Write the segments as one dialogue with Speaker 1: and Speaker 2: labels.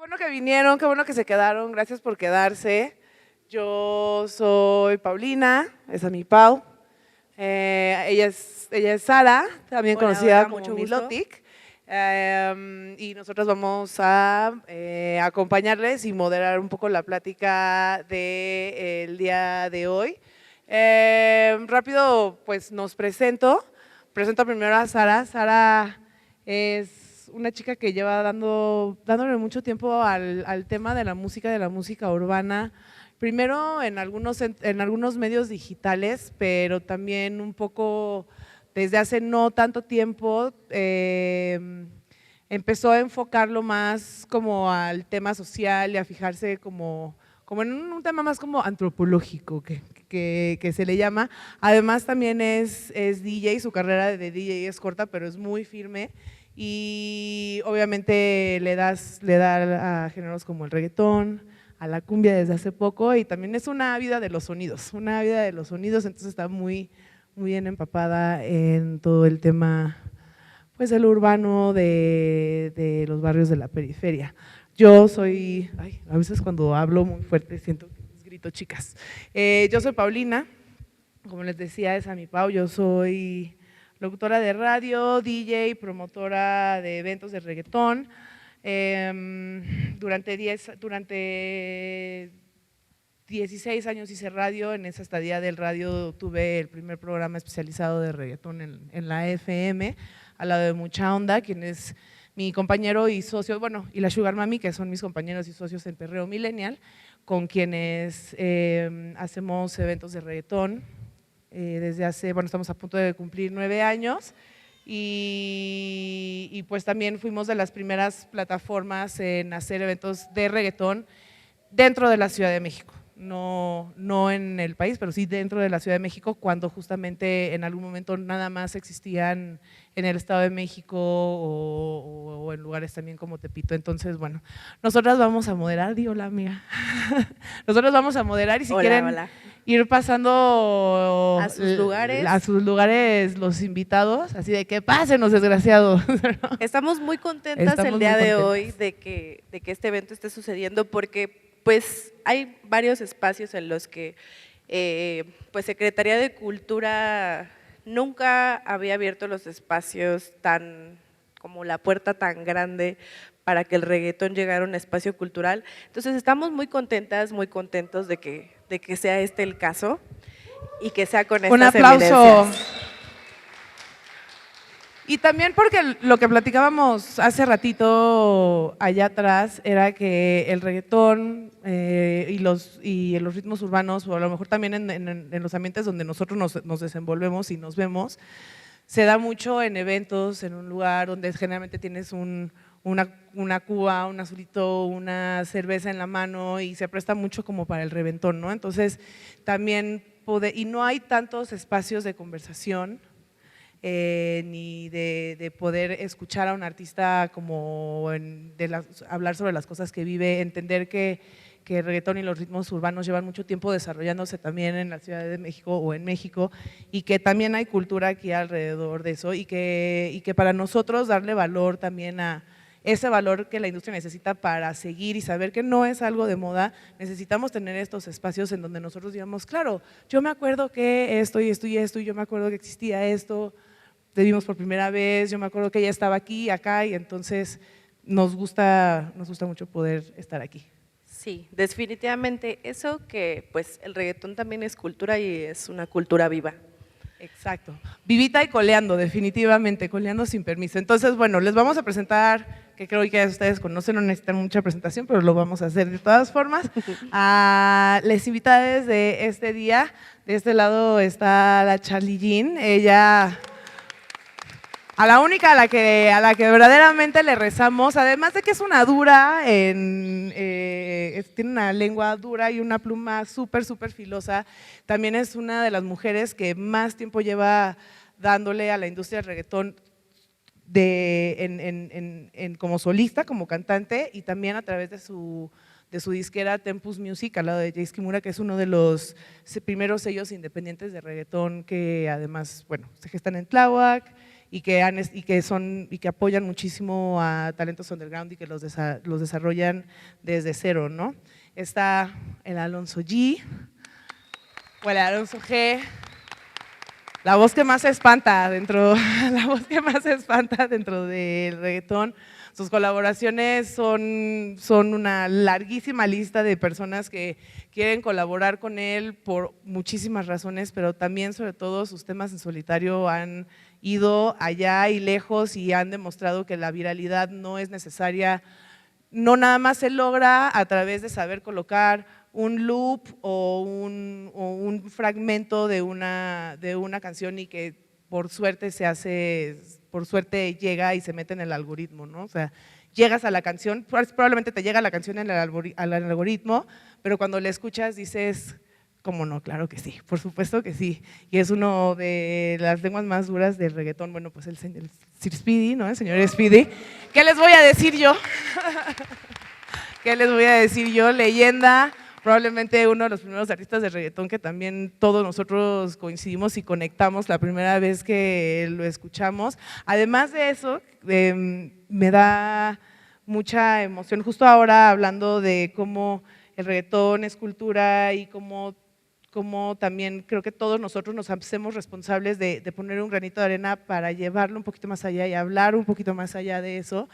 Speaker 1: bueno que vinieron, qué bueno que se quedaron, gracias por quedarse. Yo soy Paulina, esa es mi Pau. Ella es Sara, también
Speaker 2: Hola,
Speaker 1: conocida
Speaker 2: hola,
Speaker 1: como
Speaker 2: mucho gusto.
Speaker 1: Milotic. Y nosotros vamos a acompañarles y moderar un poco la plática del día de hoy. Rápido, pues nos presento. Presento primero a Sara. Sara es una chica que lleva dándole mucho tiempo al tema de la música urbana. Primero en algunos medios digitales, pero también un poco desde hace no tanto tiempo empezó a enfocarlo más como al tema social y a fijarse como en un tema más como antropológico que se le llama. Además también es DJ, su carrera de DJ es corta, pero es muy firme y obviamente le da a géneros como el reggaetón, a la cumbia desde hace poco y también es una ávida de los sonidos, entonces está muy bien empapada en todo el tema pues del urbano, de los barrios de la periferia. Yo soy, a veces cuando hablo muy fuerte siento que les grito chicas. Yo soy Paulina, como les decía, es a mi Pau, yo soy locutora de radio, DJ, promotora de eventos de reggaetón. Durante 16 años hice radio, en esa estadía del radio tuve el primer programa especializado de reggaetón en la FM, al lado de Mucha Onda, quien es mi compañero y socio, bueno, y la Sugar Mami, que son mis compañeros y socios en Perreo Millennial, con quienes hacemos eventos de reggaetón desde hace, bueno, estamos a punto de cumplir 9 años. Y pues también fuimos de las primeras plataformas en hacer eventos de reggaetón dentro de la Ciudad de México, no en el país, pero sí dentro de la Ciudad de México, cuando justamente en algún momento nada más existían en el Estado de México o en lugares también como Tepito. Entonces, bueno, nosotras vamos a moderar, di hola amiga, nosotros vamos a moderar y si
Speaker 2: Hola,
Speaker 1: quieren
Speaker 2: hola.
Speaker 1: ir pasando
Speaker 2: A sus lugares.
Speaker 1: a sus lugares los invitados, así de que pasen los desgraciados.
Speaker 2: Estamos muy contentas
Speaker 1: Estamos
Speaker 2: el día
Speaker 1: muy
Speaker 2: de
Speaker 1: contentas.
Speaker 2: hoy de que este evento esté sucediendo porque pues hay varios espacios en los que pues Secretaría de Cultura nunca había abierto los espacios tan como la puerta tan grande para que el reggaetón llegara a un espacio cultural. Entonces estamos muy contentas, muy contentos de que sea este el caso y que sea con
Speaker 1: Un
Speaker 2: estas
Speaker 1: aplauso.
Speaker 2: eminencias.
Speaker 1: Y también porque lo que platicábamos hace ratito allá atrás era que el reggaetón y los ritmos urbanos, o a lo mejor también en los ambientes donde nosotros nos desenvolvemos y nos vemos, se da mucho en eventos, en un lugar donde generalmente tienes una cuba, un azulito, una cerveza en la mano y se presta mucho como para el reventón, ¿no? Entonces también y no hay tantos espacios de conversación ni de poder escuchar a un artista como hablar sobre las cosas que vive, entender que el reggaetón y los ritmos urbanos llevan mucho tiempo desarrollándose también en la Ciudad de México o en México y que también hay cultura aquí alrededor de eso y que para nosotros darle valor también a ese valor que la industria necesita para seguir y saber que no es algo de moda, necesitamos tener estos espacios en donde nosotros digamos, claro, yo me acuerdo que esto y esto y esto y yo me acuerdo que existía esto, te vimos por primera vez, yo me acuerdo que ella estaba aquí, acá y entonces nos gusta mucho poder estar aquí.
Speaker 2: Sí, definitivamente eso que pues el reggaetón también es cultura y es una cultura viva.
Speaker 1: Exacto, vivita y coleando, definitivamente, coleando sin permiso. Entonces, bueno, les vamos a presentar, que creo que ustedes conocen, no necesitan mucha presentación, pero lo vamos a hacer de todas formas, a las invitadas de este día. De este lado está la Charlie Jean, ella… A la única a la que verdaderamente le rezamos, además de que es una dura, tiene una lengua dura y una pluma súper filosa, también es una de las mujeres que más tiempo lleva dándole a la industria del reggaetón como solista, como cantante y también a través de su disquera Tempus Music, al lado de Jay Kimura, que es uno de los primeros sellos independientes de reggaetón que además, bueno, se gestan en Tláhuac y que apoyan muchísimo a talentos underground y que los desarrollan desde cero, ¿no? Está el Alonso G o el Alonso G, la voz que más espanta dentro del reggaetón. Sus colaboraciones son una larguísima lista de personas que quieren colaborar con él por muchísimas razones, pero también, sobre todo, sus temas en solitario han ido allá y lejos y han demostrado que la viralidad no es necesaria, no nada más se logra a través de saber colocar un loop o un fragmento de una canción y que por suerte llega y se mete en el algoritmo, ¿no? O sea, llegas a la canción, probablemente te llega la canción en al algoritmo, pero cuando la escuchas dices, ¿cómo no? Claro que sí, por supuesto que sí. Y es uno de las lenguas más duras del reggaetón, bueno, pues el Sir Speedy, ¿no? El señor Speedy. ¿Qué les voy a decir yo? ¿Qué les voy a decir yo? Leyenda. Probablemente uno de los primeros artistas de reggaetón que también todos nosotros coincidimos y conectamos la primera vez que lo escuchamos. Además de eso, me da mucha emoción, justo ahora hablando de cómo el reggaetón es cultura y cómo también creo que todos nosotros nos hacemos responsables de poner un granito de arena para llevarlo un poquito más allá y hablar un poquito más allá de eso.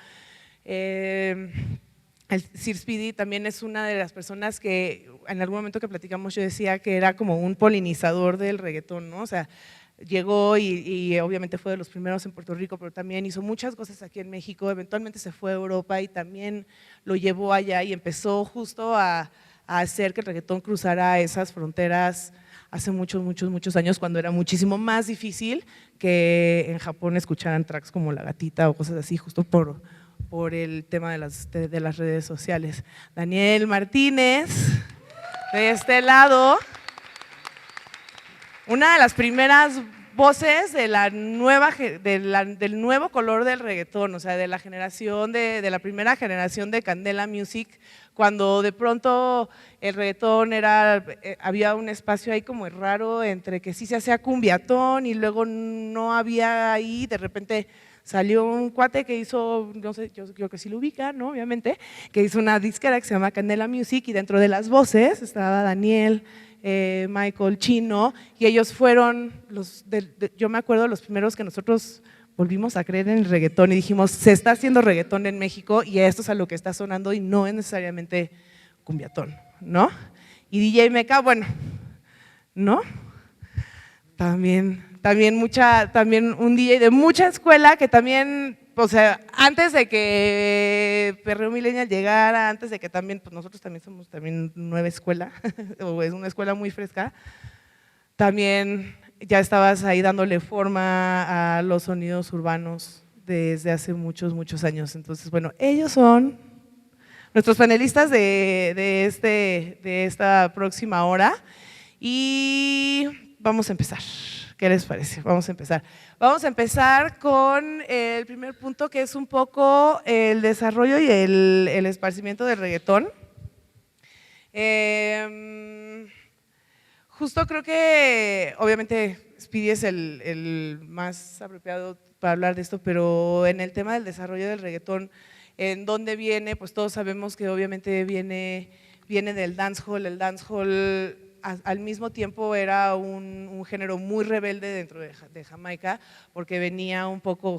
Speaker 1: El Sir Speedy también es una de las personas que en algún momento que platicamos yo decía que era como un polinizador del reggaetón, ¿no? O sea, llegó y obviamente fue de los primeros en Puerto Rico, pero también hizo muchas cosas aquí en México, eventualmente se fue a Europa y también lo llevó allá y empezó justo a hacer que el reggaetón cruzara esas fronteras hace muchos años, cuando era muchísimo más difícil que en Japón escucharan tracks como La Gatita o cosas así, justo por el tema de las redes sociales. Daniel Martínez, de este lado, una de las primeras voces de del nuevo color del reggaetón, o sea, de la primera generación de Candela Music, cuando de pronto el reggaetón había un espacio ahí como raro entre que sí se hacía cumbiatón y luego no había ahí, de repente salió un cuate que hizo, no sé, yo creo que sí lo ubican, ¿no? Obviamente, que hizo una disquera que se llama Candela Music y dentro de las voces estaba Daniel, Michael, Chino, y ellos fueron yo me acuerdo los primeros que nosotros volvimos a creer en el reggaetón y dijimos, se está haciendo reggaetón en México y esto es a lo que está sonando y no es necesariamente cumbiatón, ¿no? Y DJ Meca, bueno, ¿no? También un DJ de mucha escuela que también, o sea, antes de que Perreo Millennial llegara, antes de que también, pues nosotros también somos nueva escuela, o es una escuela muy fresca, también ya estabas ahí dándole forma a los sonidos urbanos desde hace muchos años. Entonces, bueno, ellos son nuestros panelistas de esta próxima hora y vamos a empezar. ¿Qué les parece? Vamos a empezar. Vamos a empezar con el primer punto, que es un poco el desarrollo y el esparcimiento del reggaetón. Justo creo que, obviamente, Speedy es el más apropiado para hablar de esto, pero en el tema del desarrollo del reggaetón, ¿en dónde viene? Pues todos sabemos que obviamente viene del dancehall. El dancehall al mismo tiempo era un género muy rebelde dentro de Jamaica, porque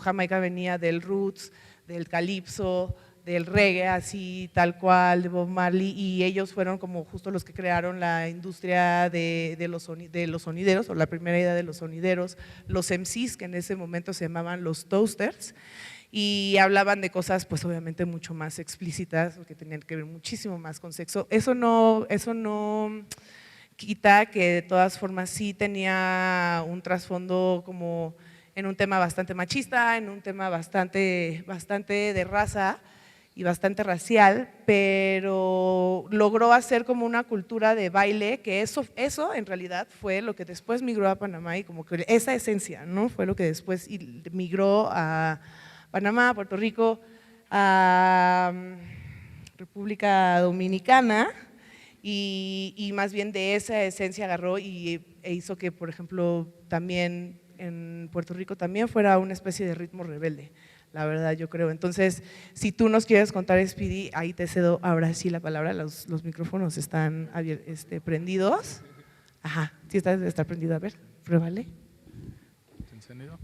Speaker 1: Jamaica venía del roots, del calipso, del reggae, así tal cual, de Bob Marley, y ellos fueron como justo los que crearon la industria de los sonideros, o la primera idea de los sonideros, los MCs, que en ese momento se llamaban los toasters, y hablaban de cosas pues obviamente mucho más explícitas, porque tenían que ver muchísimo más con sexo. Eso no quita que de todas formas sí tenía un trasfondo como en un tema bastante machista, en un tema bastante de raza y bastante racial, pero logró hacer como una cultura de baile, que eso en realidad fue lo que después migró a Panamá y como que esa esencia, ¿no? Fue lo que después migró a Panamá, a Puerto Rico, a República Dominicana. Y más bien de esa esencia agarró e hizo que, por ejemplo, también en Puerto Rico también fuera una especie de ritmo rebelde, la verdad yo creo. Entonces, si tú nos quieres contar, Speedy, ahí te cedo ahora sí la palabra, los micrófonos están prendidos. Ajá, sí está prendido, a ver, pruébale.
Speaker 3: ¿Está encendido?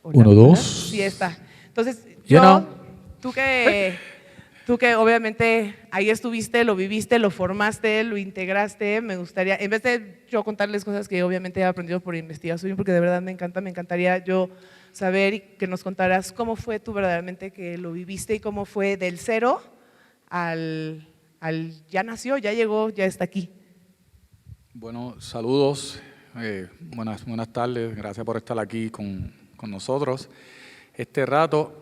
Speaker 1: Hola,
Speaker 3: 1,
Speaker 1: hola.
Speaker 3: 2.
Speaker 1: Sí está. Entonces,
Speaker 3: Lleno.
Speaker 1: tú que obviamente ahí estuviste, lo viviste, lo formaste, lo integraste, me gustaría, en vez de yo contarles cosas que obviamente he aprendido por investigación, porque de verdad me encantaría yo saber y que nos contaras cómo fue tú verdaderamente que lo viviste y cómo fue del cero al ya nació, ya llegó, ya está aquí.
Speaker 3: Bueno, saludos, buenas tardes, gracias por estar aquí con nosotros. Este rato,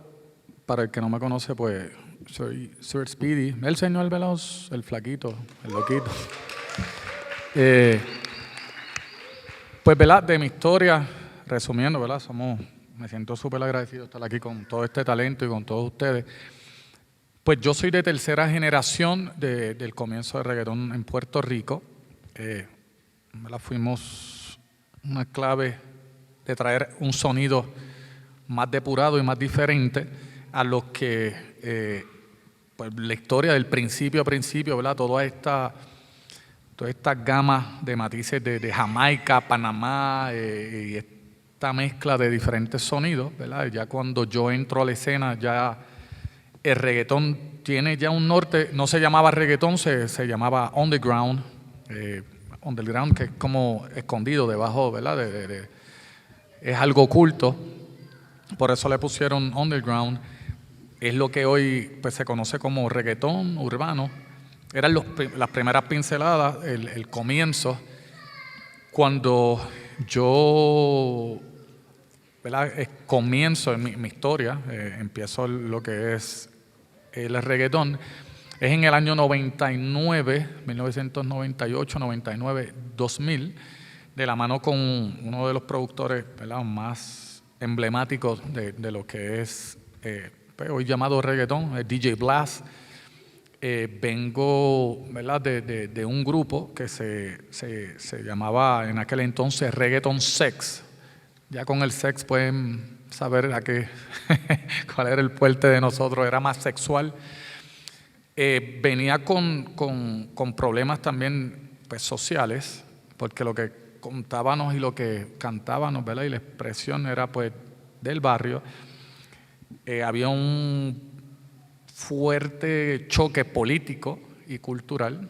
Speaker 3: para el que no me conoce, pues soy Sir Speedy, el señor Veloz, el flaquito, el loquito. Pues, ¿verdad? De mi historia, resumiendo, ¿verdad? Me siento súper agradecido de estar aquí con todo este talento y con todos ustedes. Pues yo soy de tercera generación del comienzo del reggaetón en Puerto Rico. Fuimos una clave de traer un sonido más depurado y más diferente a los que pues la historia del principio a principio, ¿verdad? Toda esta gama de matices de Jamaica, Panamá y esta mezcla de diferentes sonidos, ¿verdad? Ya cuando yo entro a la escena, ya el reggaetón tiene ya un norte, no se llamaba reggaetón, se llamaba underground, underground, que es como escondido debajo, ¿verdad? Es algo oculto, por eso le pusieron underground. Es lo que hoy pues, se conoce como reggaetón urbano. Eran las primeras pinceladas, el comienzo, cuando yo, ¿verdad? Comienzo en mi historia, empiezo lo que es el reggaetón. Es en el año 99, 1998, 99, 2000, de la mano con uno de los productores, ¿verdad?, más emblemáticos de lo que es hoy llamado reggaetón, DJ Blast. Vengo, ¿verdad?, de un grupo que se llamaba en aquel entonces Reggaeton Sex. Ya con el sex pueden saber cuál era el fuerte de nosotros, era más sexual. Venía con problemas también pues, sociales, porque lo que contábamos y lo que cantábamos, ¿verdad?, y la expresión era pues del barrio. Había un fuerte choque político y cultural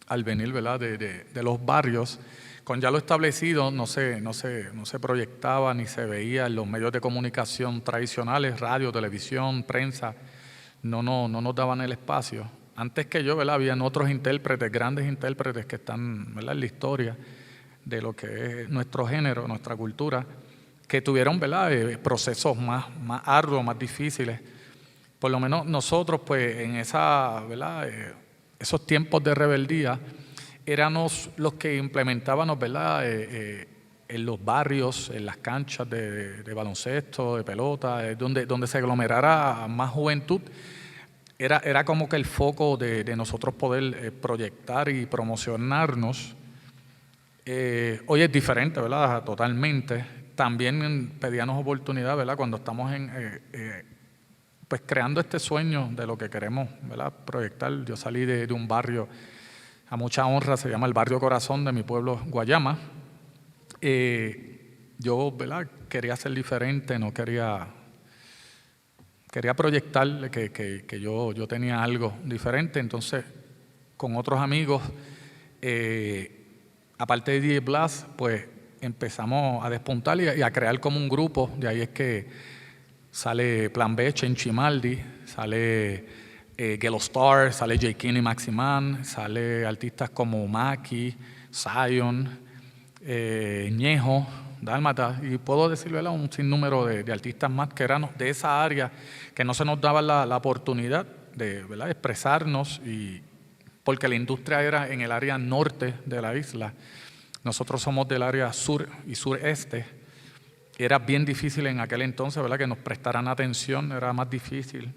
Speaker 3: al venir, ¿verdad?, de los barrios. Con ya lo establecido no se proyectaba ni se veía en los medios de comunicación tradicionales, radio, televisión, prensa. No nos daban el espacio. Antes que yo, ¿verdad?, habían otros intérpretes, grandes intérpretes que están, ¿verdad?, en la historia de lo que es nuestro género, nuestra cultura, que tuvieron, ¿verdad?, procesos más arduos, más difíciles. Por lo menos nosotros, pues, en ¿verdad?, esos tiempos de rebeldía, éramos los que implementábamos, ¿verdad?, en los barrios, en las canchas de baloncesto, de pelota, donde se aglomerara más juventud. Era como que el foco de nosotros poder proyectar y promocionarnos. Hoy es diferente, ¿verdad?, totalmente. También pedíamos oportunidad, ¿verdad?, cuando estamos pues creando este sueño de lo que queremos, ¿verdad?, proyectar. Yo salí de un barrio a mucha honra, se llama el Barrio Corazón de mi pueblo, Guayama. Yo, ¿verdad?, quería ser diferente, no quería proyectar que yo tenía algo diferente. Entonces, con otros amigos, aparte de DJ Blast, pues empezamos a despuntar y a crear como un grupo. De ahí es que sale Plan B, Chenchimaldi, sale Gelo Star, sale J. Kinney Maximan, sale artistas como Maki, Zion, Ñejo, Dálmata, y puedo decirle un sinnúmero de artistas más que eran de esa área, que no se nos daba la oportunidad de, ¿verdad?, expresarnos, porque la industria era en el área norte de la isla. Nosotros somos del área sur y sureste. Era bien difícil en aquel entonces, ¿verdad?, que nos prestaran atención, era más difícil.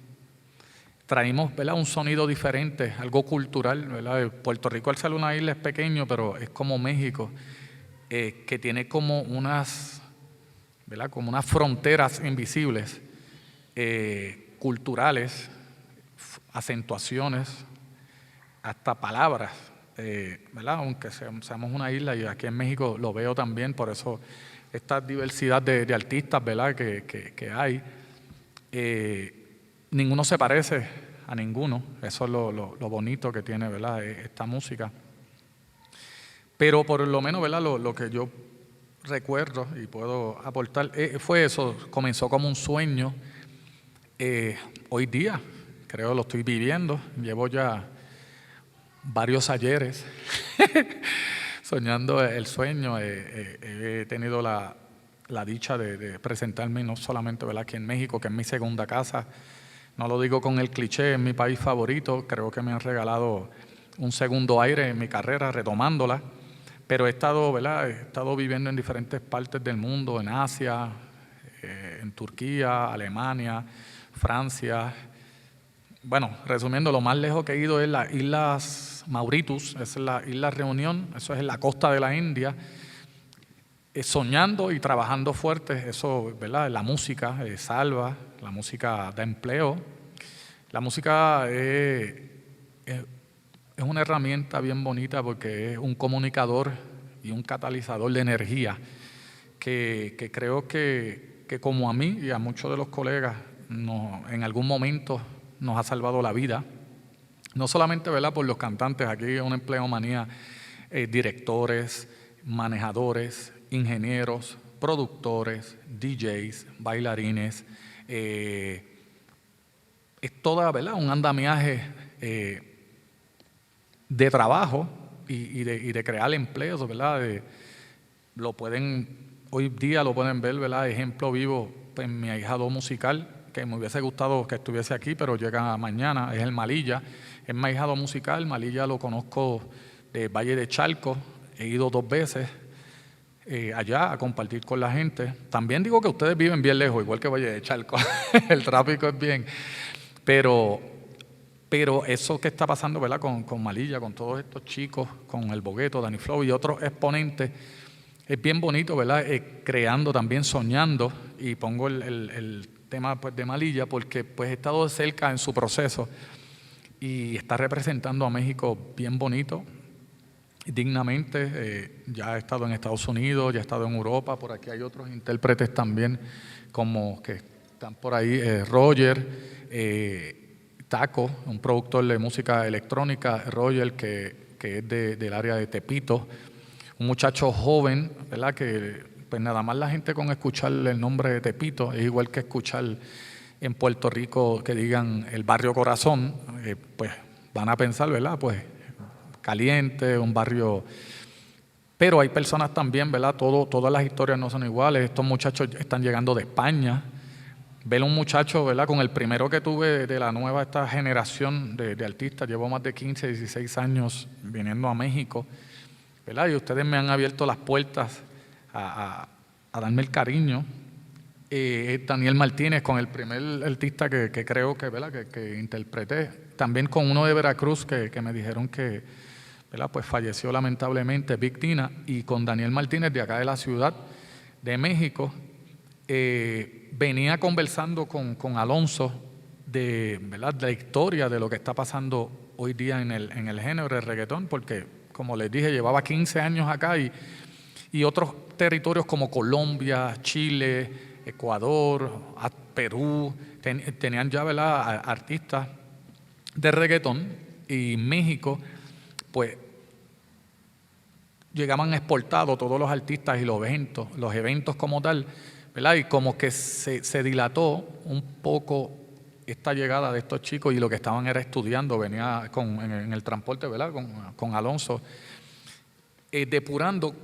Speaker 3: Traímos, ¿verdad?, un sonido diferente, algo cultural, ¿verdad? Puerto Rico, al ser una isla, es pequeño, pero es como México. que tiene como unas, ¿verdad? Como unas fronteras invisibles, culturales, acentuaciones, hasta palabras, ¿verdad? Aunque seamos una isla, y aquí en México lo veo también, por eso esta diversidad de artistas, ¿verdad? que hay, ninguno se parece a ninguno. Eso es lo bonito que tiene, ¿verdad? Esta música. Pero por lo menos, ¿verdad? Lo que yo recuerdo y puedo aportar fue eso. Comenzó como un sueño. Hoy día creo lo estoy viviendo. Llevo ya varios ayeres soñando el sueño. He tenido la dicha de presentarme no solamente, ¿verdad?, aquí en México, que es mi segunda casa. No lo digo con el cliché, es mi país favorito. Creo que me han regalado un segundo aire en mi carrera, retomándola. Pero he estado, ¿verdad?, he estado viviendo en diferentes partes del mundo, en Asia, en Turquía, Alemania, Francia. Bueno, resumiendo, lo más lejos que he ido es las Islas Mauritius, es la Isla Reunión, eso es en la costa de la India. Soñando y trabajando fuerte, eso, ¿verdad? La música salva, la música da empleo. La música es una herramienta bien bonita porque es un comunicador y un catalizador de energía que creo que como a mí y a muchos de los colegas en algún momento nos ha salvado la vida. No solamente, ¿verdad?, por los cantantes, aquí hay una empleomanía, directores, manejadores, ingenieros, productores, DJs, bailarines. Es toda, ¿verdad?, un andamiaje de trabajo y de crear empleos, ¿verdad? Hoy día lo pueden ver, ¿verdad? Ejemplo vivo en mi ahijado musical, que me hubiese gustado que estuviese aquí, pero llega mañana, es el Malilla. Es mi ahijado musical. Malilla lo conozco de Valle de Chalco, he ido 2 veces allá a compartir con la gente. También digo que ustedes viven bien lejos, igual que Valle de Chalco. El tráfico es bien, pero eso que está pasando, ¿verdad?, con Malilla, con todos estos chicos, con el Bogueto, Danny Flow y otros exponentes, es bien bonito, ¿verdad? Creando también, soñando, y pongo el tema, pues, de Malilla porque, pues, he estado de cerca en su proceso y está representando a México bien bonito, dignamente. Ya he estado en Estados Unidos, ya he estado en Europa, por aquí hay otros intérpretes también, como que están por ahí, Roger, Taco, un productor de música electrónica, Roger, que es del área de Tepito, un muchacho joven, ¿verdad?, que pues nada más la gente con escuchar el nombre de Tepito es igual que escuchar en Puerto Rico que digan el barrio Corazón, pues van a pensar, ¿verdad?, pues caliente, un barrio. Pero hay personas también, ¿verdad?, todas las historias no son iguales. Estos muchachos están llegando de España. Ver un muchacho, ¿verdad?, con el primero que tuve de la nueva esta generación de artistas, llevo más de 15, 16 años viniendo a México, ¿verdad?, y ustedes me han abierto las puertas a darme el cariño. Daniel Martínez, con el primer artista que creo que, ¿verdad?, que interpreté, también con uno de Veracruz que me dijeron que, ¿verdad?, pues falleció lamentablemente, Big Tina, y con Daniel Martínez de acá de la Ciudad de México. Venía conversando con Alonso ¿verdad?, de la historia de lo que está pasando hoy día en el género del reggaetón, porque, como les dije, llevaba 15 años acá y otros territorios como Colombia, Chile, Ecuador, Perú, tenían ya, ¿verdad?, artistas de reggaetón, y México, pues, llegaban exportados todos los artistas y los eventos como tal, ¿verdad?, y como que se dilató un poco esta llegada de estos chicos, y lo que estaban era estudiando, venía en el transporte, ¿verdad?, con Alonso, depurando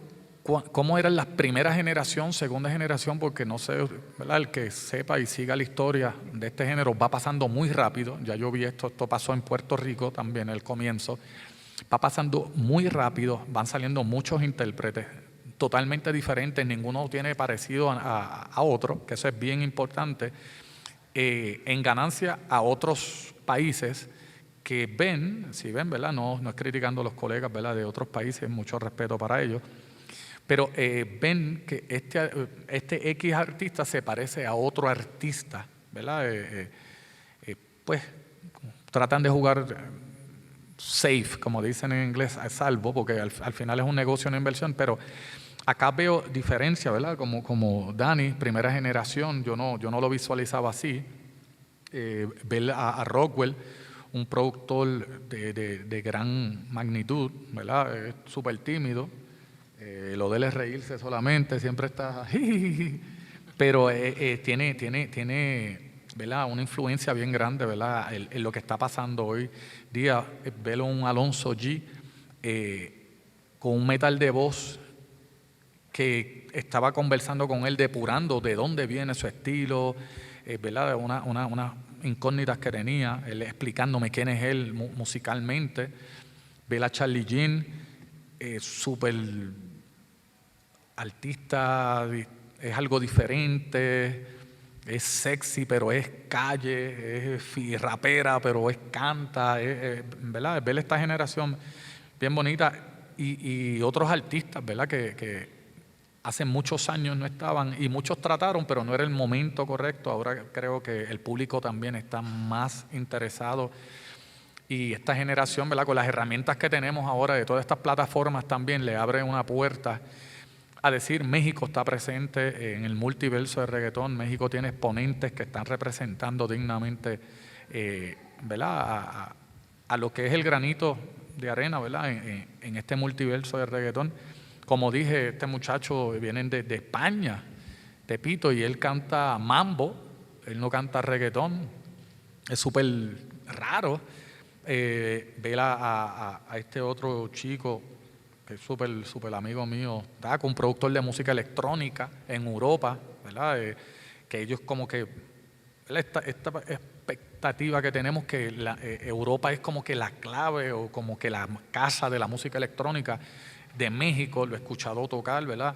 Speaker 3: cómo eran las primera generación, segunda generación, porque no sé, ¿verdad?, el que sepa y siga la historia de este género va pasando muy rápido. Ya yo vi esto pasó en Puerto Rico también, el comienzo, va pasando muy rápido, van saliendo muchos intérpretes totalmente diferentes, ninguno tiene parecido a otro, que eso es bien importante, en ganancia a otros países que ven, ¿verdad?, no es criticando a los colegas, ¿verdad?, de otros países, mucho respeto para ellos, Pero ven que este X artista se parece a otro artista, ¿verdad? Pues tratan de jugar safe, como dicen en inglés, a salvo, porque al final es un negocio, una inversión, pero acá veo diferencia, ¿verdad? Como Dani, primera generación, yo no lo visualizaba así. Ver a Rockwell, un productor de gran magnitud, ¿verdad? Es súper tímido, lo de él es reírse solamente, siempre está, pero tiene, ¿verdad? Una influencia bien grande, ¿verdad? En lo que está pasando hoy día. Ver a un Alonso G con un metal de voz que estaba conversando con él, depurando de dónde viene su estilo, ¿verdad? Unas incógnitas que tenía, él explicándome quién es él musicalmente. Ver a Charlie Jean, súper artista, es algo diferente, es sexy, pero es calle, es rapera, pero canta, ¿verdad? Ver esta generación bien bonita y otros artistas, ¿verdad? Que hace muchos años no estaban y muchos trataron, pero no era el momento correcto. Ahora creo que el público también está más interesado y esta generación, ¿verdad? Con las herramientas que tenemos ahora de todas estas plataformas también le abre una puerta a decir México está presente en el multiverso de reggaetón. México tiene exponentes que están representando dignamente, ¿verdad? A lo que es el granito de arena, ¿verdad? En este multiverso de reggaetón. Como dije, este muchacho viene de España, Tepito, y él canta mambo, él no canta reggaetón, es súper raro. Ver a este otro chico que es súper amigo mío, está con un productor de música electrónica en Europa, ¿verdad? Que ellos como que, esta expectativa que tenemos que Europa es como que la clave o como que la casa de la música electrónica de México, lo he escuchado tocar, ¿verdad?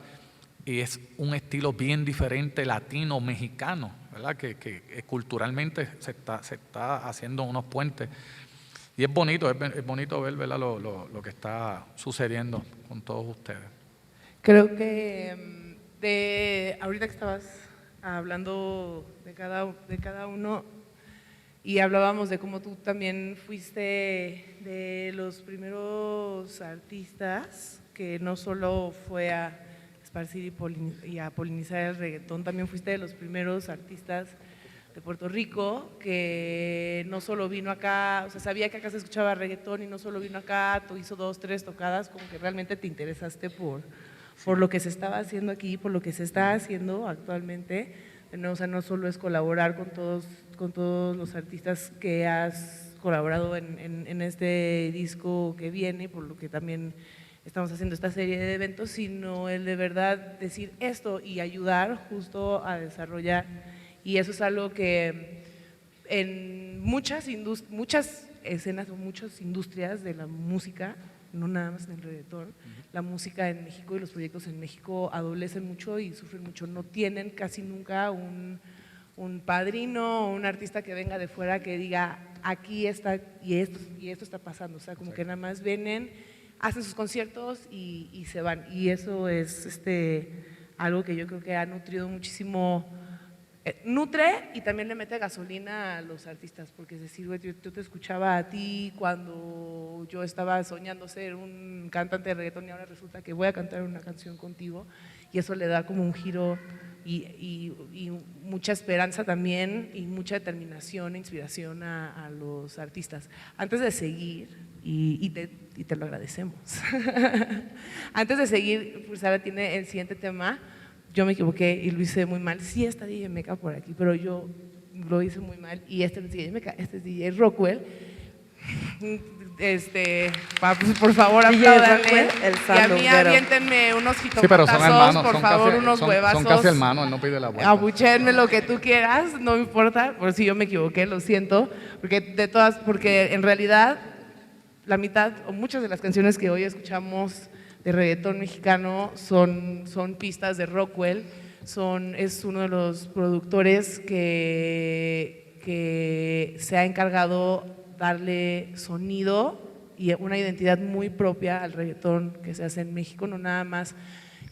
Speaker 3: Y es un estilo bien diferente latino-mexicano, ¿verdad? Que culturalmente se está haciendo unos puentes. Y es bonito ver, ¿verdad? Lo que está sucediendo con todos ustedes.
Speaker 1: Creo que ahorita que estabas hablando de cada uno y hablábamos de cómo tú también fuiste de los primeros artistas que no solo fue a esparcir y a polinizar el reggaetón, también fuiste de los primeros artistas de Puerto Rico, que no solo vino acá, o sea, sabía que acá se escuchaba reggaetón y no solo vino acá, tú hizo 2, 3 tocadas, como que realmente te interesaste por lo que se estaba haciendo aquí, por lo que se está haciendo actualmente. O sea, no solo es colaborar con todos los artistas que has colaborado en este disco que viene, por lo que también estamos haciendo esta serie de eventos, sino el de verdad decir esto y ayudar justo a desarrollar. Y eso es algo que en muchas escenas o muchas industrias de la música, no nada más en el reggaetón, la música en México y los proyectos en México adolecen mucho y sufren mucho. No tienen casi nunca un padrino o un artista que venga de fuera que diga aquí está y esto está pasando. O sea, como que nada más vienen, hacen sus conciertos y se van. Y eso es algo que yo creo que ha nutrido muchísimo. Nutre y también le mete gasolina a los artistas, porque es decir, güey, yo te escuchaba a ti cuando yo estaba soñando ser un cantante de reggaetón y ahora resulta que voy a cantar una canción contigo y eso le da como un giro y mucha esperanza también y mucha determinación e inspiración a los artistas. Antes de seguir, y te lo agradecemos, antes de seguir, pues Sara tiene el siguiente tema. Yo me equivoqué y lo hice muy mal. Sí está DJ Meca por aquí, pero yo lo hice muy mal. Y este no es DJ Meca, este es DJ Rockwell. Por favor, apláudanle. Y a mí aviéntenme unos
Speaker 3: Sí, pero son hermanos,
Speaker 1: por favor, unos huevazos.
Speaker 3: Son casi hermanos, él no pide la vuelta.
Speaker 1: Abuchéenme lo que tú quieras, no me importa. Por si yo me equivoqué, lo siento. Porque en realidad la mitad o muchas de las canciones que hoy escuchamos de reggaetón mexicano son pistas de Rockwell, es uno de los productores que se ha encargado darle sonido y una identidad muy propia al reggaetón que se hace en México, no nada más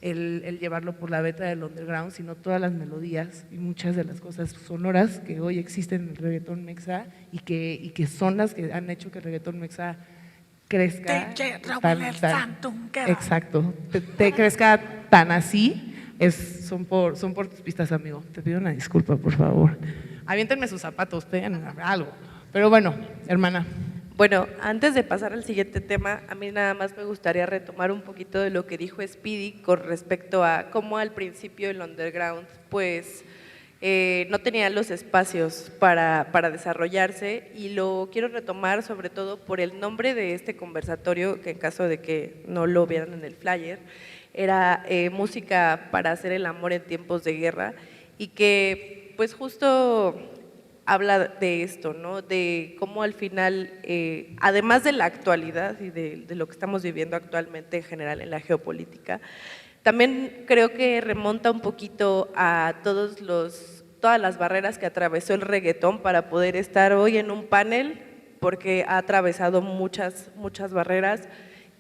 Speaker 1: el llevarlo por la beta del underground, sino todas las melodías y muchas de las cosas sonoras que hoy existen en el reggaetón mexa y que son las que han hecho que el reggaetón mexa crezca exacto, te crezca tan así, son por tus pistas, amigo. Te pido una disculpa, por favor. Aviéntenme sus zapatos, peguen algo. Pero bueno, hermana.
Speaker 2: Bueno, antes de pasar al siguiente tema, a mí nada más me gustaría retomar un poquito de lo que dijo Speedy con respecto a cómo al principio el underground pues no tenía los espacios para desarrollarse, y lo quiero retomar sobre todo por el nombre de este conversatorio, que en caso de que no lo vieran en el flyer, era música para hacer el amor en tiempos de guerra, y que pues justo habla de esto, ¿no? De cómo al final, además de la actualidad y de lo que estamos viviendo actualmente en general en la geopolítica, también creo que remonta un poquito a todas las barreras que atravesó el reggaetón para poder estar hoy en un panel, porque ha atravesado muchas barreras,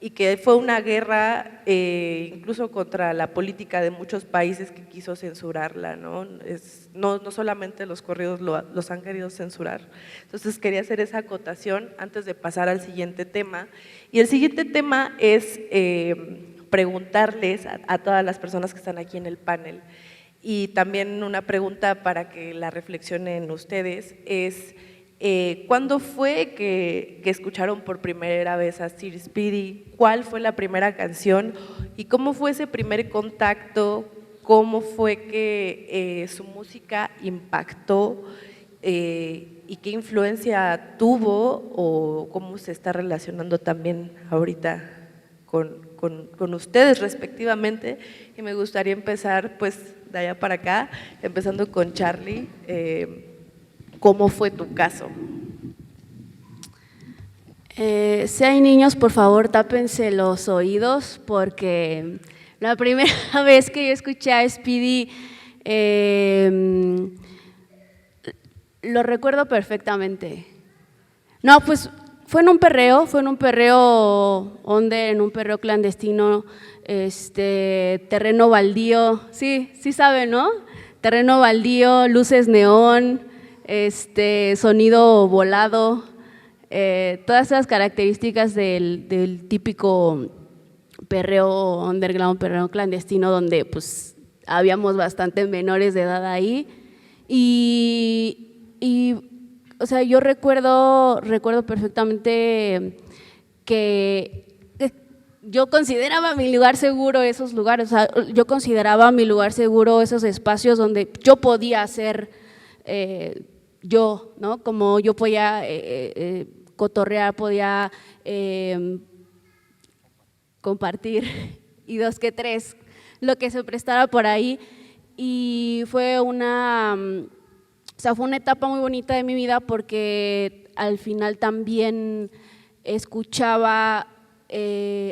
Speaker 2: y que fue una guerra incluso contra la política de muchos países que quiso censurarla, ¿no? No solamente los corridos los han querido censurar. Entonces quería hacer esa acotación antes de pasar al siguiente tema. Y el siguiente tema es preguntarles a todas las personas que están aquí en el panel, y también una pregunta para que la reflexionen ustedes, es ¿cuándo fue que escucharon por primera vez a Sir Speedy? ¿Cuál fue la primera canción? ¿Y cómo fue ese primer contacto? ¿Cómo fue que su música impactó? ¿Y qué influencia tuvo? ¿O cómo se está relacionando también ahorita con ustedes respectivamente? Y me gustaría empezar pues de allá para acá, empezando con Charly. ¿Cómo fue tu caso?
Speaker 4: Si hay niños, por favor, tápense los oídos, porque la primera vez que yo escuché a Speedy lo recuerdo perfectamente. No, pues fue en un perreo en un perreo clandestino, terreno baldío, sí saben, ¿no? Terreno baldío, luces neón, sonido volado, todas esas características del típico perreo underground, perreo clandestino, donde pues habíamos bastante menores de edad ahí, y o sea, yo recuerdo perfectamente que yo consideraba mi lugar seguro esos lugares, o sea, yo consideraba mi lugar seguro esos espacios donde yo podía ser yo, ¿no? Como yo podía cotorrear, podía compartir, y dos que tres, lo que se prestara por ahí. Y fue una etapa muy bonita de mi vida, porque al final también escuchaba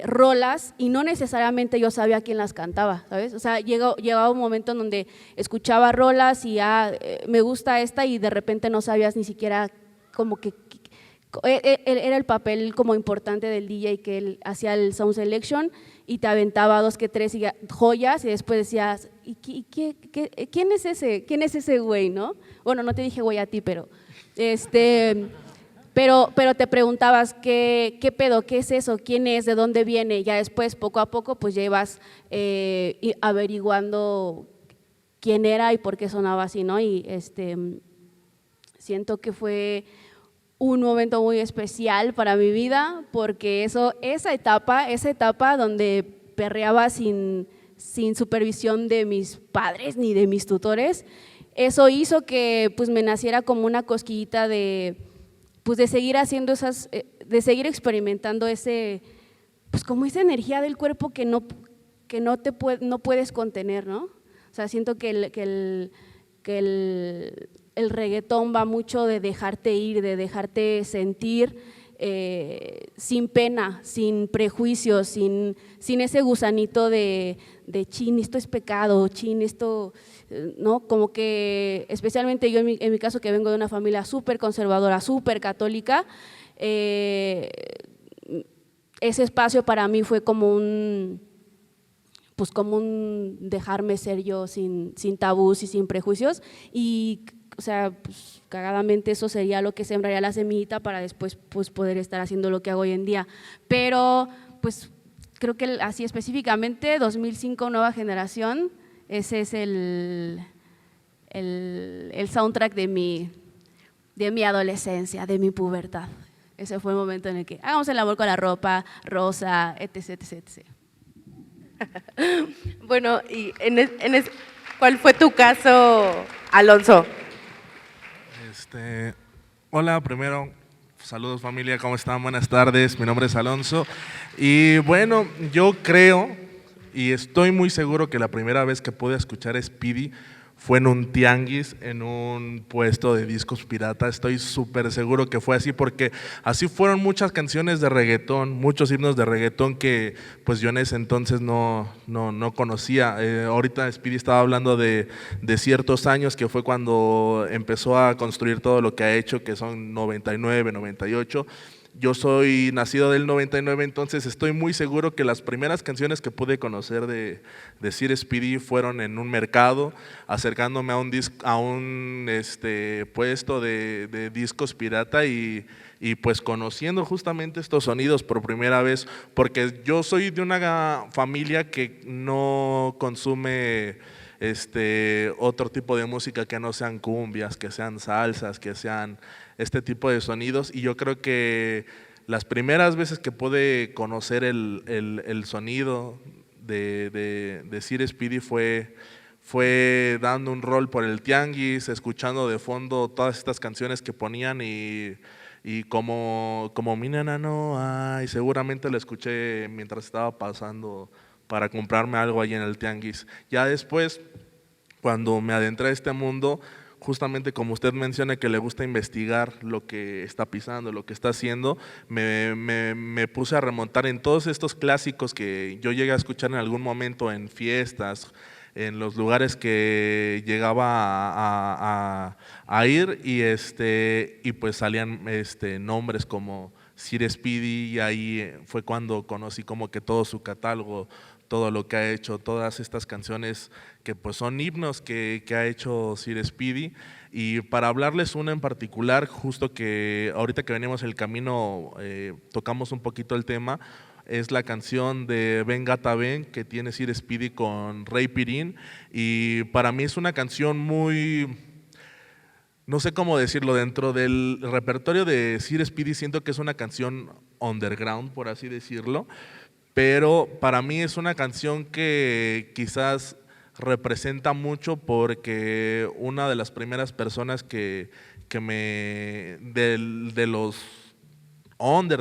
Speaker 4: rolas y no necesariamente yo sabía quién las cantaba, ¿sabes? O sea, llegaba un momento en donde escuchaba rolas y me gusta esta, y de repente no sabías ni siquiera como que era el papel como importante del DJ, que él hacía el sound selection y te aventaba dos que tres joyas, y después decías, ¿quién es ese? ¿Quién es ese güey, no? Bueno, no te dije güey a ti, pero pero te preguntabas qué pedo, qué es eso, quién es, de dónde viene. Ya después, poco a poco, pues ya ibas averiguando quién era y por qué sonaba así, ¿no? Y siento que fue un momento muy especial para mi vida, porque esa etapa donde perreaba sin supervisión de mis padres ni de mis tutores, eso hizo que pues me naciera como una cosquillita de seguir haciendo de seguir experimentando pues como esa energía del cuerpo que no puedes contener, ¿no? O sea, siento que el reggaetón va mucho de dejarte ir, de dejarte sentir, sin pena, sin prejuicios, sin ese gusanito de chin, esto es pecado, chin, esto, ¿no? Como que especialmente yo en mi caso, que vengo de una familia súper conservadora, súper católica, ese espacio para mí fue como pues común dejarme ser yo sin tabús y sin prejuicios, y o sea, pues, cagadamente eso sería lo que sembraría la semillita para después pues poder estar haciendo lo que hago hoy en día. Pero pues creo que así específicamente 2005 Nueva Generación, ese es el soundtrack de mi adolescencia, de mi pubertad. Ese fue el momento en el que hagamos el amor con la ropa rosa, etc, etc, etc.
Speaker 2: Bueno, y ¿cuál fue tu caso, Alonso?
Speaker 5: Hola, primero, saludos familia, ¿cómo están? Buenas tardes, mi nombre es Alonso. Y bueno, yo creo y estoy muy seguro que la primera vez que pude escuchar a Speedy fue en un tianguis, en un puesto de discos pirata. Estoy súper seguro que fue así, porque así fueron muchas canciones de reggaetón, muchos himnos de reggaetón que pues yo en ese entonces no conocía. Ahorita Speedy estaba hablando de ciertos años, que fue cuando empezó a construir todo lo que ha hecho, que son 99, 98. Yo soy nacido del 99, entonces estoy muy seguro que las primeras canciones que pude conocer de Sir Speedy fueron en un mercado, acercándome a un puesto de discos pirata y pues conociendo justamente estos sonidos por primera vez, porque yo soy de una familia que no consume otro tipo de música que no sean cumbias, que sean salsas, que sean este tipo de sonidos, y yo creo que las primeras veces que pude conocer el sonido de Sir Speedy fue dando un rol por el tianguis, escuchando de fondo todas estas canciones que ponían y como mi nena no hay, seguramente lo escuché mientras estaba pasando para comprarme algo ahí en el tianguis. Ya después, cuando me adentré a este mundo, justamente como usted menciona que le gusta investigar lo que está pisando, lo que está haciendo, me puse a remontar en todos estos clásicos que yo llegué a escuchar en algún momento en fiestas, en los lugares que llegaba a ir, y pues salían nombres como Sir Speedy, y ahí fue cuando conocí como que todo su catálogo, todo lo que ha hecho, todas estas canciones que pues son himnos que ha hecho Sir Speedy. Y para hablarles una en particular, justo que ahorita que venimos el camino tocamos un poquito el tema, es la canción de Ven Gata Ven que tiene Sir Speedy con Ray Pirín, y para mí es una canción muy, no sé cómo decirlo, dentro del repertorio de Sir Speedy siento que es una canción underground, por así decirlo, pero para mí es una canción que quizás representa mucho, porque una de las primeras personas de los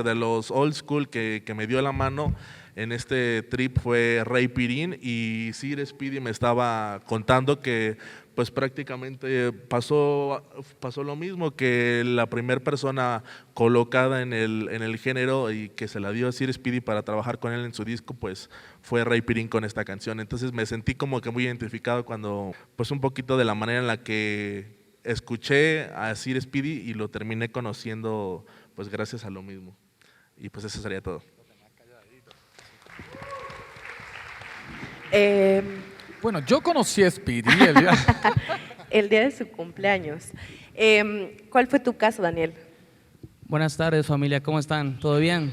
Speaker 5: de los old school que me dio la mano en este trip fue Ray Pirín, y Sir Speedy me estaba contando que pues prácticamente pasó lo mismo, que la primera persona colocada en el género y que se la dio a Sir Speedy para trabajar con él en su disco, pues fue Ray Pirín con esta canción. Entonces me sentí como que muy identificado cuando, pues un poquito de la manera en la que escuché a Sir Speedy y lo terminé conociendo pues gracias a lo mismo. Y pues eso sería todo.
Speaker 3: Bueno, yo conocí a Speedy
Speaker 2: El día de su cumpleaños. ¿Cuál fue tu caso, Daniel?
Speaker 6: Buenas tardes, familia, ¿cómo están? ¿Todo bien?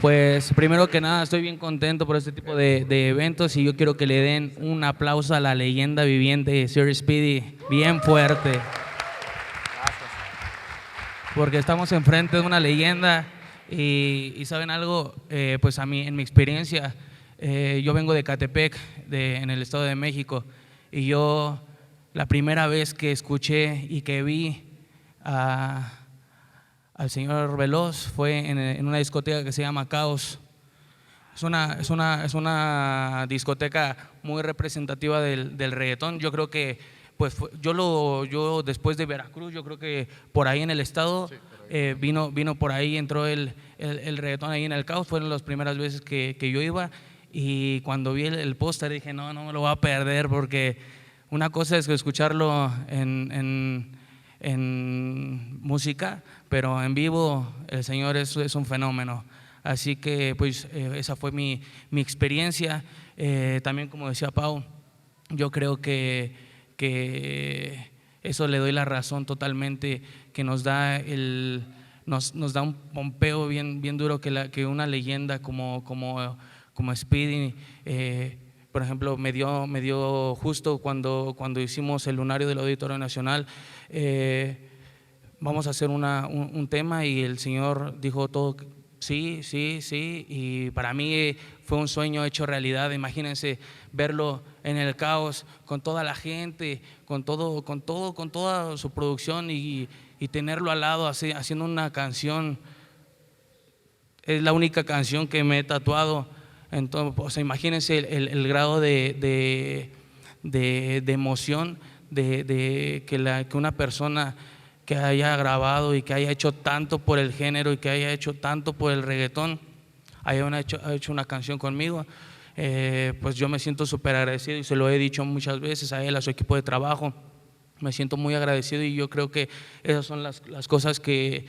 Speaker 6: Pues primero que nada estoy bien contento por este tipo de eventos, y yo quiero que le den un aplauso a la leyenda viviente Sir Speedy, bien fuerte. Porque estamos enfrente de una leyenda y ¿saben algo? Pues a mí, en mi experiencia, yo vengo de Catepec, en el Estado de México, y yo la primera vez que escuché y que vi al señor Veloz fue en una discoteca que se llama Caos. Es una discoteca muy representativa del reggaetón. Yo creo que pues yo después de Veracruz, yo creo que por ahí en el estado vino por ahí, entró el reggaetón ahí en el Caos. Fueron las primeras veces que yo iba, y cuando vi el póster dije no me lo voy a perder, porque una cosa es escucharlo en música, pero en vivo el señor es un fenómeno. Así que pues esa fue mi experiencia. También como decía Pau, yo creo que eso le doy la razón totalmente, que nos da nos da un pompeo bien duro que una leyenda como Speedy, por ejemplo, me dio justo cuando hicimos el lunario del Auditorio Nacional. Vamos a hacer un tema y el Señor dijo todo, sí, y para mí fue un sueño hecho realidad. Imagínense verlo en el caos, con toda la gente, con toda su producción y tenerlo al lado haciendo una canción. Es la única canción que me he tatuado. Entonces, o sea, imagínense el grado de emoción que una persona que haya grabado y que haya hecho tanto por el género y que haya hecho tanto por el reggaetón, ha hecho una canción conmigo. Pues yo me siento súper agradecido y se lo he dicho muchas veces a él, a su equipo de trabajo. Me siento muy agradecido y yo creo que esas son las cosas que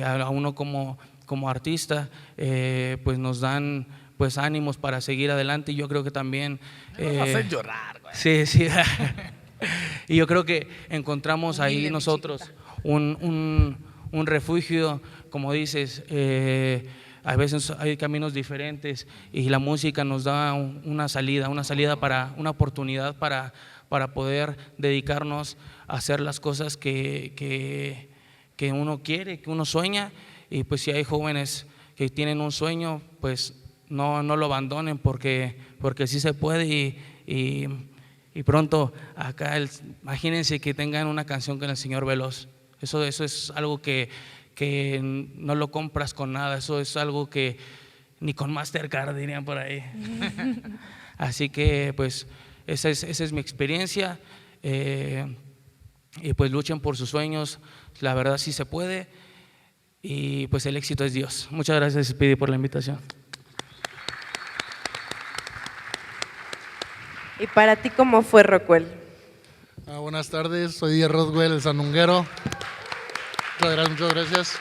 Speaker 6: a uno como artista pues nos dan pues ánimos para seguir adelante. Y yo creo que también
Speaker 3: Me vas a hacer llorar, güey.
Speaker 6: sí. Y yo creo que encontramos ahí nosotros un refugio, como dices. A veces hay caminos diferentes y la música nos da una oportunidad para poder dedicarnos a hacer las cosas que uno quiere, que uno sueña. Y pues si hay jóvenes que tienen un sueño, pues no lo abandonen, porque sí se puede. Y pronto acá, imagínense que tengan una canción con el señor Veloz. Eso es algo que no lo compras con nada. Eso es algo que ni con Mastercard dirían por ahí. Así que pues esa es mi experiencia. Y pues luchen por sus sueños. La verdad sí se puede. Y pues el éxito es Dios. Muchas gracias, Speedy, por la invitación.
Speaker 2: ¿Y para ti cómo fue, Rockwell?
Speaker 7: Buenas tardes, soy Díaz Roswell, el sandunguero. Muchas gracias.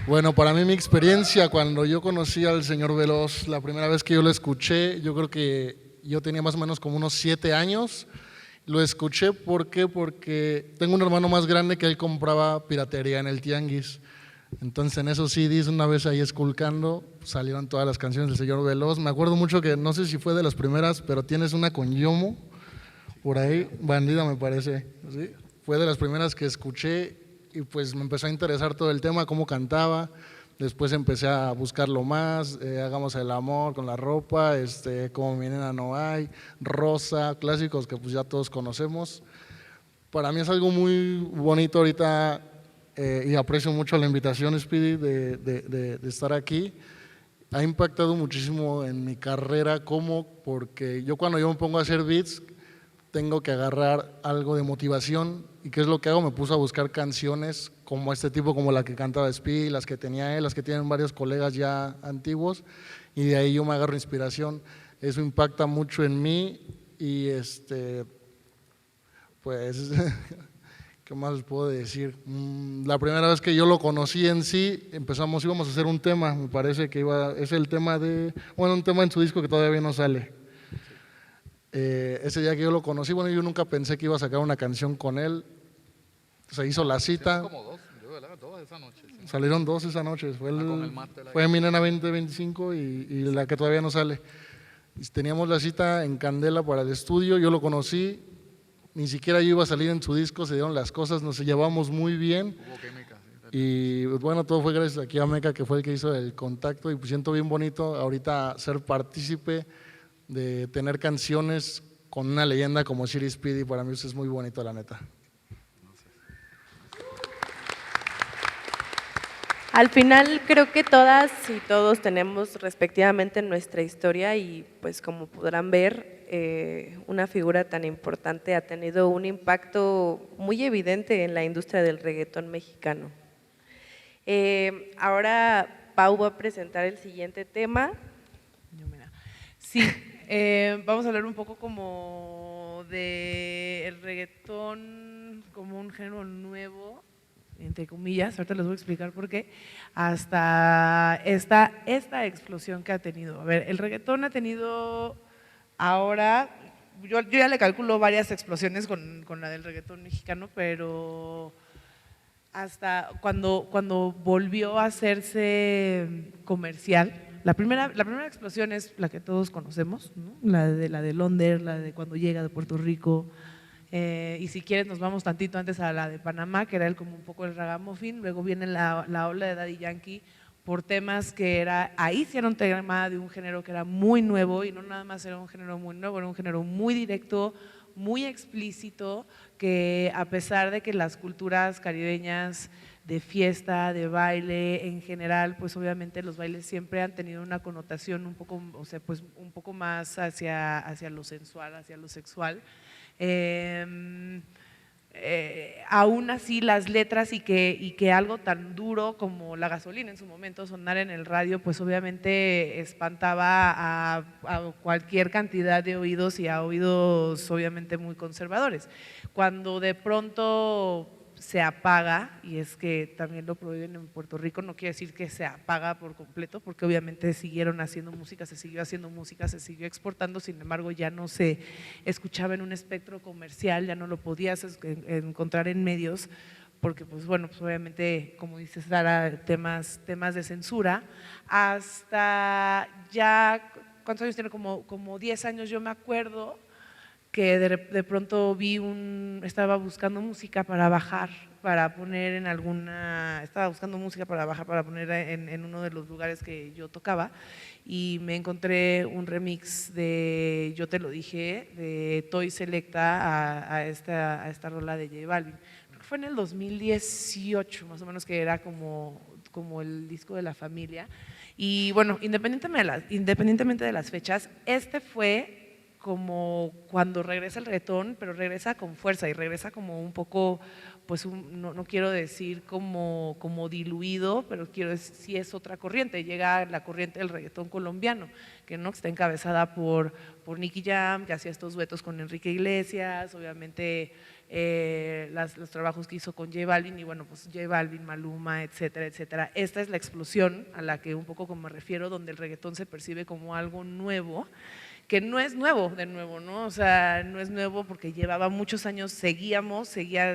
Speaker 7: Bueno, para mí mi experiencia cuando yo conocí al señor Veloz, la primera vez que yo lo escuché, yo creo que yo tenía más o menos como unos 7 años. Lo escuché porque tengo un hermano más grande que él compraba piratería en el tianguis. Entonces en esos CDs, una vez ahí esculcando, salieron todas las canciones del señor Veloz. Me acuerdo mucho que, no sé si fue de las primeras, pero tienes una con Yomo, por ahí, Bandida me parece, ¿sí? Fue de las primeras que escuché y pues me empezó a interesar todo el tema, cómo cantaba. Después empecé a buscarlo más, Hagamos el amor con la ropa, Como mi nena no hay, Rosa, clásicos que pues ya todos conocemos. Para mí es algo muy bonito ahorita y aprecio mucho la invitación, Speedy, de estar aquí. Ha impactado muchísimo en mi carrera, porque cuando yo me pongo a hacer beats, tengo que agarrar algo de motivación. ¿Y qué es lo que hago? Me puse a buscar canciones como este tipo, como la que cantaba Speedy, las que tenía él, las que tienen varios colegas ya antiguos, y de ahí yo me agarro inspiración. Eso impacta mucho en mí y pues, ¿qué más les puedo decir? La primera vez que yo lo conocí en sí, íbamos a hacer un tema, me parece que es el tema un tema en su disco que todavía no sale. Ese día que yo lo conocí, bueno, yo nunca pensé que iba a sacar una canción con él. Se hizo la cita.
Speaker 3: Como dos esa noche. Sí.
Speaker 7: Salieron 2 esa noche. Fue Mi Nena 2025 y la que todavía no sale. Teníamos la cita en Candela para el estudio, yo lo conocí, ni siquiera yo iba a salir en su disco, se dieron las cosas, nos llevamos muy bien.
Speaker 3: Hubo química, sí.
Speaker 7: Y bueno, todo fue gracias aquí a Meca, que fue el que hizo el contacto, y pues siento bien bonito ahorita ser partícipe de tener canciones con una leyenda como Siri Speedy. Para mí eso es muy bonito, la neta.
Speaker 2: Al final creo que todas y todos tenemos respectivamente nuestra historia y pues como podrán ver, una figura tan importante ha tenido un impacto muy evidente en la industria del reggaetón mexicano. Ahora Pau va a presentar el siguiente tema.
Speaker 1: Sí, vamos a hablar un poco como de el reggaetón como un género nuevo. entre comillas, ahorita les voy a explicar por qué, hasta esta explosión que ha tenido. A ver, el reggaetón ha tenido ahora, yo ya le calculo varias explosiones con la del reggaetón mexicano, pero hasta cuando volvió a hacerse comercial, la primera explosión es la que todos conocemos, ¿no? La de Londres, la de cuando llega de Puerto Rico, y si quieres nos vamos tantito antes a la de Panamá, que era como un poco el ragamuffin, luego viene la ola de Daddy Yankee por temas que ahí sí era un tema de un género que era muy nuevo y no nada más era un género muy nuevo, era un género muy directo, muy explícito, que a pesar de que las culturas caribeñas de fiesta, de baile en general, pues obviamente los bailes siempre han tenido una connotación un poco, o sea, pues un poco más hacia lo sensual, hacia lo sexual. Aún así las letras y que algo tan duro como La Gasolina en su momento sonar en el radio, pues obviamente espantaba a cualquier cantidad de oídos y a oídos obviamente muy conservadores. Cuando de pronto se apaga, y es que también lo prohíben en Puerto Rico, no quiere decir que se apaga por completo, porque obviamente siguieron haciendo música, se siguió haciendo música, se siguió exportando, sin embargo ya no se escuchaba en un espectro comercial, ya no lo podías encontrar en medios, porque pues bueno, pues obviamente, como dice Sara, temas de censura, hasta ya, ¿cuántos años tiene? Como 10 años, yo me acuerdo que de pronto estaba buscando música para bajar, para poner estaba buscando música para bajar, para poner en uno de los lugares que yo tocaba, y me encontré un remix de Yo Te Lo Dije, de Toy Selecta a esta rola de J Balvin. Creo que fue en el 2018, más o menos, que era como el disco de la familia. Y bueno, independientemente de las fechas, este fue como cuando regresa el reggaetón, pero regresa con fuerza y regresa como un poco, pues no quiero decir como diluido, pero quiero decir, sí es otra corriente, llega la corriente del reggaetón colombiano, que está encabezada por Nicky Jam, que hacía estos duetos con Enrique Iglesias, obviamente los trabajos que hizo con J Balvin, y bueno, pues J Balvin, Maluma, etcétera, etcétera. Esta es la explosión a la que un poco como me refiero, donde el reggaetón se percibe como algo nuevo, que no es nuevo, de nuevo, ¿no? O sea, no es nuevo porque llevaba muchos años, se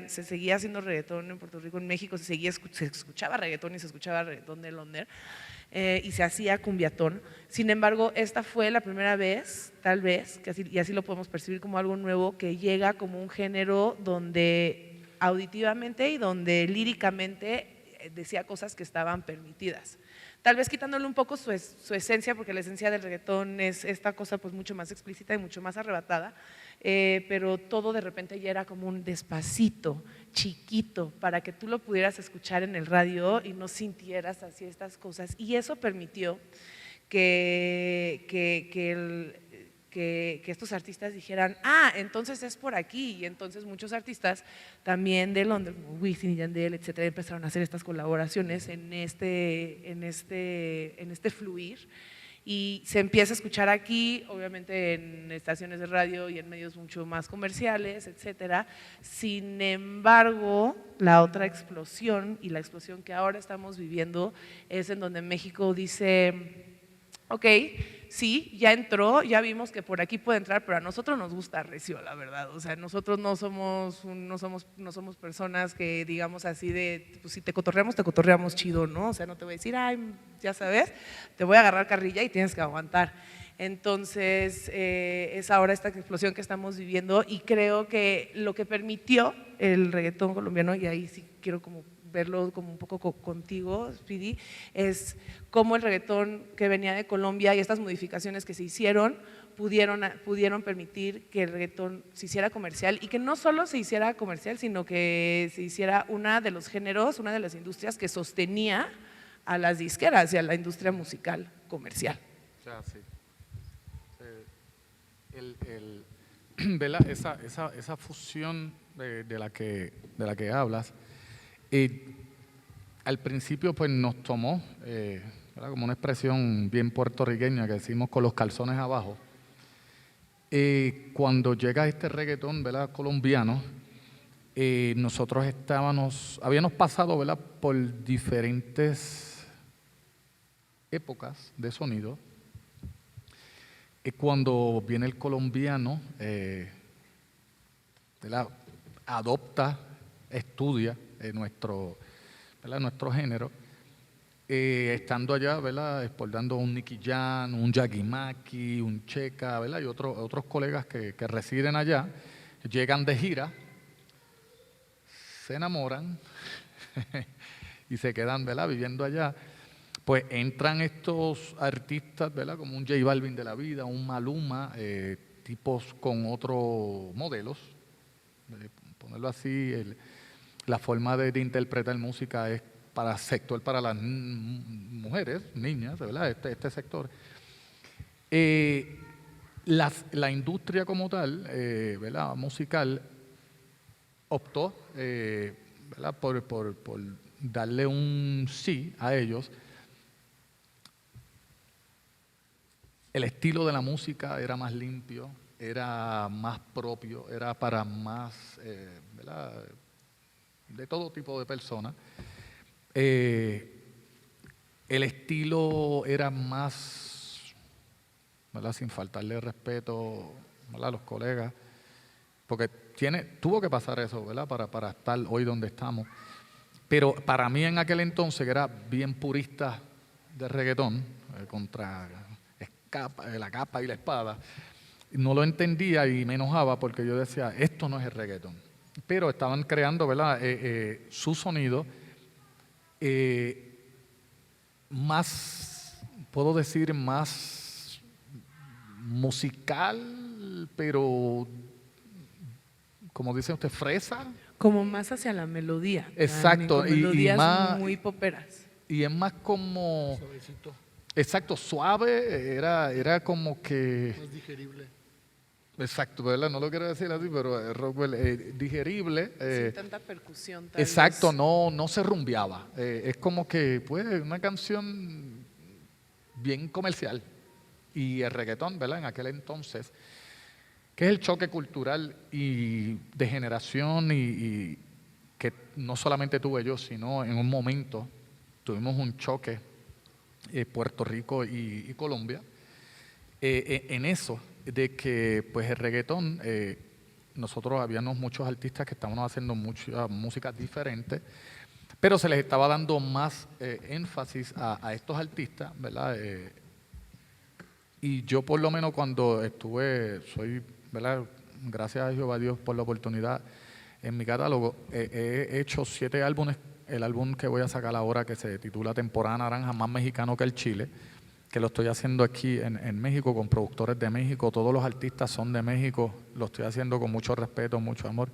Speaker 1: seguía haciendo reggaetón en Puerto Rico, en México, se escuchaba reggaetón y se escuchaba reggaetón de Londres, y se hacía cumbiatón. Sin embargo, esta fue la primera vez, tal vez, y así lo podemos percibir como algo nuevo, que llega como un género donde auditivamente y donde líricamente decía cosas que estaban permitidas. Tal vez quitándole un poco su esencia, porque la esencia del reggaetón es esta cosa pues mucho más explícita y mucho más arrebatada, pero todo de repente ya era como un despacito, chiquito, para que tú lo pudieras escuchar en el radio y no sintieras así estas cosas. Y eso permitió que estos artistas dijeran, entonces es por aquí, y entonces muchos artistas también de Londres, como Wisin y Yandel, etcétera, empezaron a hacer estas colaboraciones en este fluir, y se empieza a escuchar aquí, obviamente en estaciones de radio y en medios mucho más comerciales, etcétera. Sin embargo, la otra explosión, y la explosión que ahora estamos viviendo, es en donde México dice, ok, sí, ya entró, ya vimos que por aquí puede entrar, pero a nosotros nos gusta recio, la verdad. O sea, nosotros no somos personas que digamos así de, pues si te cotorreamos chido, ¿no? O sea, no te voy a decir, ay, ya sabes, te voy a agarrar carrilla y tienes que aguantar. Entonces, es ahora esta explosión que estamos viviendo, y creo que lo que permitió el reggaetón colombiano, y ahí sí quiero como verlo como un poco contigo, Speedy, es cómo el reggaetón que venía de Colombia y estas modificaciones que se hicieron pudieron permitir que el reggaetón se hiciera comercial, y que no solo se hiciera comercial, sino que se hiciera una de los géneros, una de las industrias que sostenía a las disqueras y a la industria musical comercial.
Speaker 3: O sea, sí. ¿Verdad? Esa fusión de la que hablas, al principio pues nos tomó como una expresión bien puertorriqueña que decimos con los calzones abajo. Cuando llega este reggaetón, ¿verdad?, colombiano, nosotros habíamos pasado, ¿verdad?, por diferentes épocas de sonido. Cuando viene el colombiano, ¿verdad?, adopta, estudia nuestro género, estando allá, ¿verdad?, exportando un Nicky Jam, un Yagi Maki, un Checa, ¿verdad?, y otros colegas que residen allá, llegan de gira, se enamoran y se quedan, ¿verdad?, viviendo allá. Pues entran estos artistas, ¿verdad?, como un J Balvin de la vida, un Maluma, tipos con otros modelos, ponerlo así, la forma de interpretar música es para sector para las mujeres, niñas, ¿verdad?, este sector. La industria como tal, ¿verdad?, musical, optó, ¿verdad?, por darle un sí a ellos. El estilo de la música era más limpio, era más propio, era para más, ¿verdad?, de todo tipo de personas. El estilo era más, ¿verdad?, sin faltarle respeto, ¿verdad?, a los colegas, porque tuvo que pasar eso, ¿verdad?, para estar hoy donde estamos. Pero para mí en aquel entonces, que era bien purista de reggaetón, contra la capa y la espada, no lo entendía y me enojaba porque yo decía, esto no es el reggaetón. Pero estaban creando, ¿verdad?, su sonido más, puedo decir, más musical, pero, como dice usted, fresa.
Speaker 1: Como más hacia la melodía.
Speaker 3: Exacto,
Speaker 1: y melodías
Speaker 3: más,
Speaker 1: muy poperas.
Speaker 3: Y es más como…
Speaker 7: Suavecito.
Speaker 3: Exacto, suave, era como que…
Speaker 7: Más digerible.
Speaker 3: Exacto, ¿verdad? No lo quiero decir así, pero Rockwell, digerible.
Speaker 1: Sin tanta percusión. Tal
Speaker 3: Exacto,
Speaker 1: vez.
Speaker 3: no se rumbeaba. Es como que, pues, una canción bien comercial. Y el reggaetón, ¿verdad?, en aquel entonces, que es el choque cultural y de generación y que no solamente tuve yo, sino en un momento tuvimos un choque, Puerto Rico y Colombia, en eso de que pues el reggaetón, nosotros habíamos muchos artistas que estábamos haciendo mucha música diferente, pero se les estaba dando más énfasis a estos artistas, ¿verdad? Y yo por lo menos cuando ¿verdad?, gracias a Jehová Dios por la oportunidad, en mi catálogo he hecho 7 álbumes. El álbum que voy a sacar ahora, que se titula Temporada Naranja, más mexicano que el Chile, que lo estoy haciendo aquí en México con productores de México. Todos los artistas son de México, lo estoy haciendo con mucho respeto, mucho amor,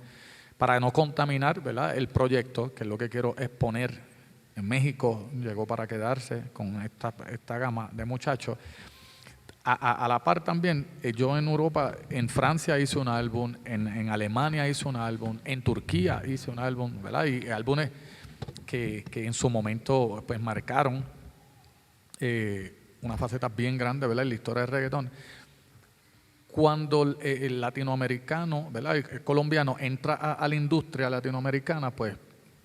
Speaker 3: para no contaminar, ¿verdad?, el proyecto, que es lo que quiero exponer. En México llegó para quedarse con esta gama de muchachos. A la par también, yo en Europa, en Francia hice un álbum, en Alemania hice un álbum, en Turquía hice un álbum, ¿verdad?, y álbumes que en su momento pues marcaron una faceta bien grande, ¿verdad?, en la historia del reggaetón. Cuando el latinoamericano, ¿verdad?, el colombiano entra a la industria latinoamericana, pues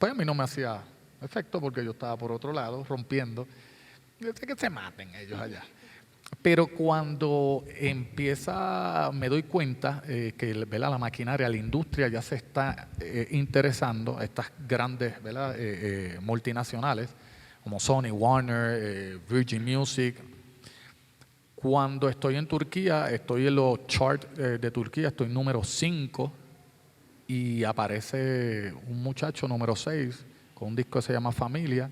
Speaker 3: a mí no me hacía efecto porque yo estaba por otro lado rompiendo. Yo sé que se maten ellos allá. Pero cuando me doy cuenta que, ¿verdad?, la maquinaria, la industria ya se está interesando a estas grandes, ¿verdad?, multinacionales como Sony, Warner, Virgin Music. Cuando estoy en Turquía, estoy en los charts de Turquía, estoy número 5 y aparece un muchacho número 6 con un disco que se llama Familia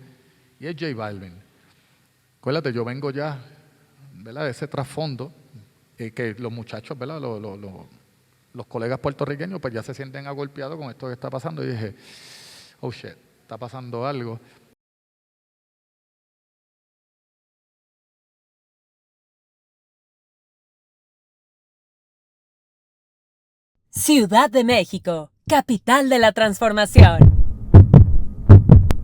Speaker 3: y es J Balvin. Acuérdate, yo vengo ya, ¿verdad?, de ese trasfondo, que los muchachos, ¿verdad?, los colegas puertorriqueños pues ya se sienten agolpeados con esto que está pasando y dije, oh shit, está pasando algo.
Speaker 8: Ciudad de México, capital de la transformación.